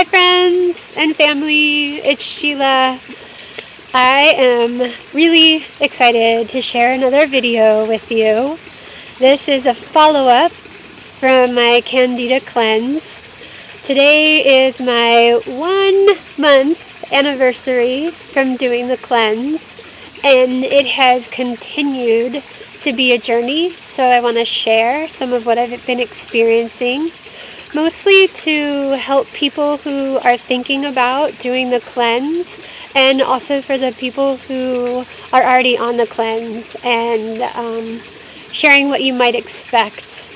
Hi friends and family, it's Sheila. I am really excited to share another video with you. This is a follow-up from my Candida Cleanse. Today is my 1 month anniversary from doing the cleanse, and it has continued to be a journey, so I want to share some of what I've been experiencing. Mostly to help people who are thinking about doing the cleanse, and also for the people who are already on the cleanse, and sharing what you might expect.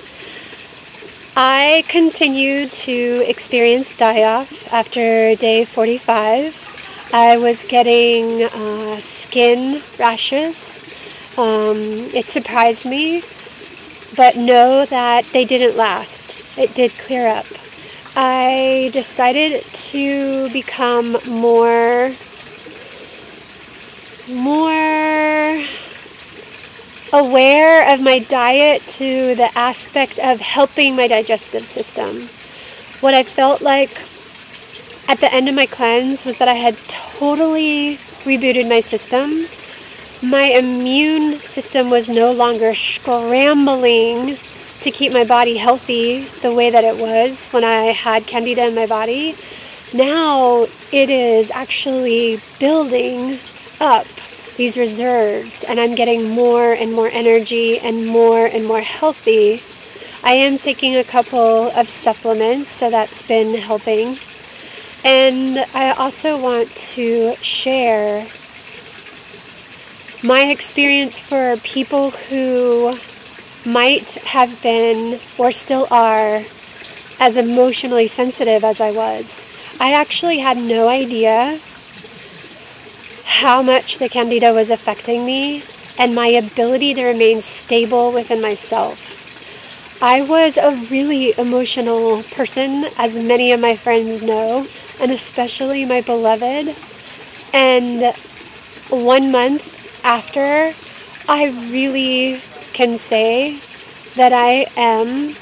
I continued to experience die-off after day 45. I was getting skin rashes. It surprised me, but know that they didn't last. It did clear up. I decided to become more aware of my diet, to the aspect of helping my digestive system. What I felt like at the end of my cleanse was that I had totally rebooted my system. My immune system was no longer scrambling to keep my body healthy the way that it was when I had Candida in my body. Now it is actually building up these reserves, and I'm getting more and more energy and more healthy. I am taking a couple of supplements, so that's been helping. And I also want to share my experience for people who might have been, or still are, as emotionally sensitive as I was. I actually had no idea how much the Candida was affecting me and my ability to remain stable within myself. I was a really emotional person, as many of my friends know, and especially my beloved. And 1 month after, I really can say that I am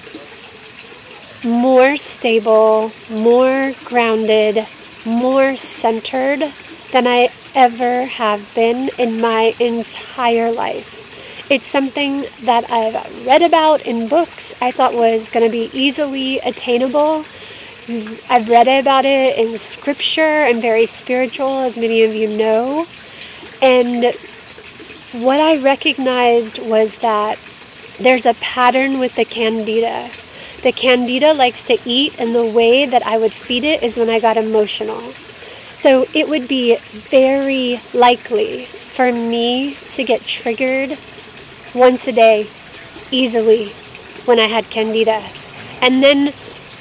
more stable, more grounded, more centered than I ever have been in my entire life. It's something that I've read about in books. I thought was going to be easily attainable. I've read about it in scripture. I'm very spiritual, as many of you know. And what I recognized was that there's a pattern with the Candida. The Candida likes to eat, and the way that I would feed it is when I got emotional. So it would be very likely for me to get triggered once a day, easily, when I had Candida. And then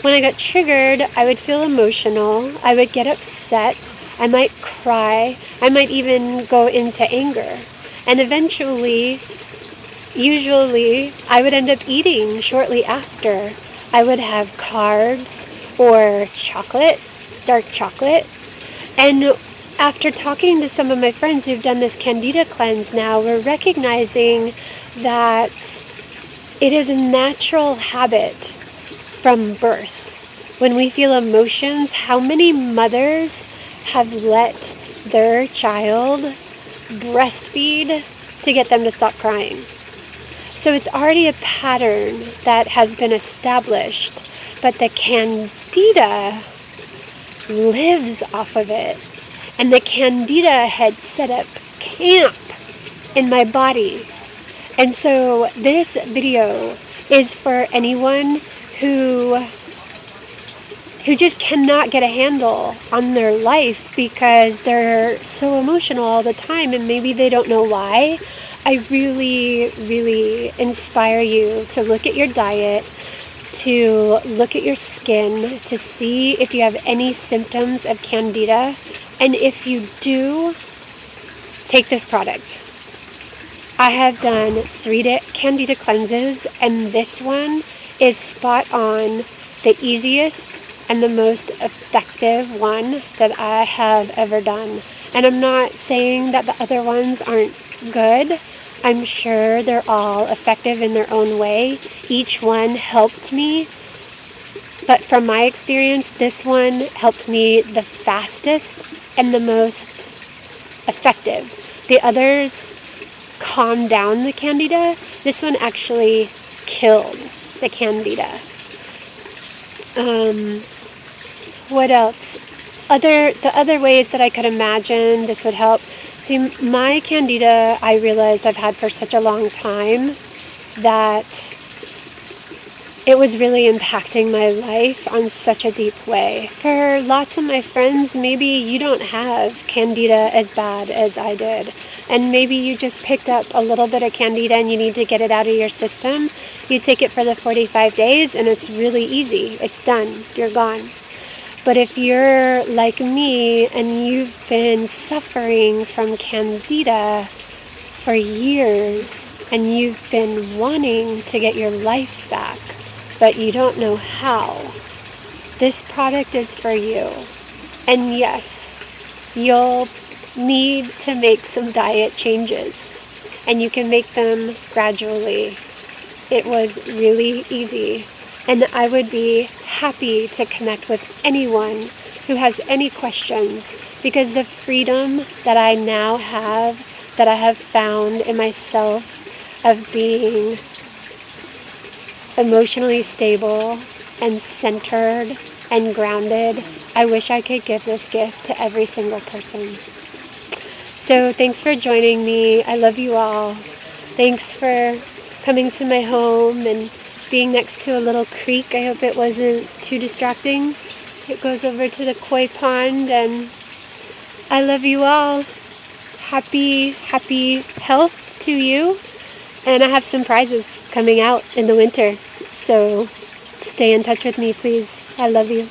when I got triggered, I would feel emotional, I would get upset, I might cry, I might even go into anger. And eventually, usually, I would end up eating shortly after. I would have carbs or chocolate, dark chocolate. And after talking to some of my friends who've done this Candida Cleanse now, we're recognizing that it is a natural habit from birth. When we feel emotions, how many mothers have let their child breastfeed to get them to stop crying? So it's already a pattern that has been established, but the Candida lives off of it. And the Candida had set up camp in my body. And so this video is for anyone who just cannot get a handle on their life because they're so emotional all the time, and maybe they don't know why. I really, really inspire you to look at your diet, to look at your skin, to see if you have any symptoms of Candida. And if you do, take this product. I have done 3 Candida cleanses, and this one is spot on, the easiest and the most effective one that I have ever done. And I'm not saying that the other ones aren't good. I'm sure they're all effective in their own way. Each one helped me But from my experience, this one helped me the fastest and the most effective. The others calmed down the Candida. This one actually killed the Candida. What else? The other ways that I could imagine this would help. See, my Candida, I realized I've had for such a long time that it was really impacting my life on such a deep way. For lots of my friends, maybe you don't have Candida as bad as I did. And maybe you just picked up a little bit of Candida and you need to get it out of your system. You take it for the 45 days and it's really easy. It's done. You're gone. But if you're like me and you've been suffering from Candida for years and you've been wanting to get your life back, but you don't know how, this product is for you. And yes, you'll need to make some diet changes, and you can make them gradually. It was really easy, and I would be happy to connect with anyone who has any questions, because the freedom that I now have, that I have found in myself of being emotionally stable and centered and grounded, I wish I could give this gift to every single person. So thanks for joining me. I love you all. Thanks for coming to my home and being next to a little creek. I hope it wasn't too distracting. It goes over to the koi pond, and I love you all. Happy health to you. And I have some prizes coming out in the winter. So stay in touch with me, please. I love you.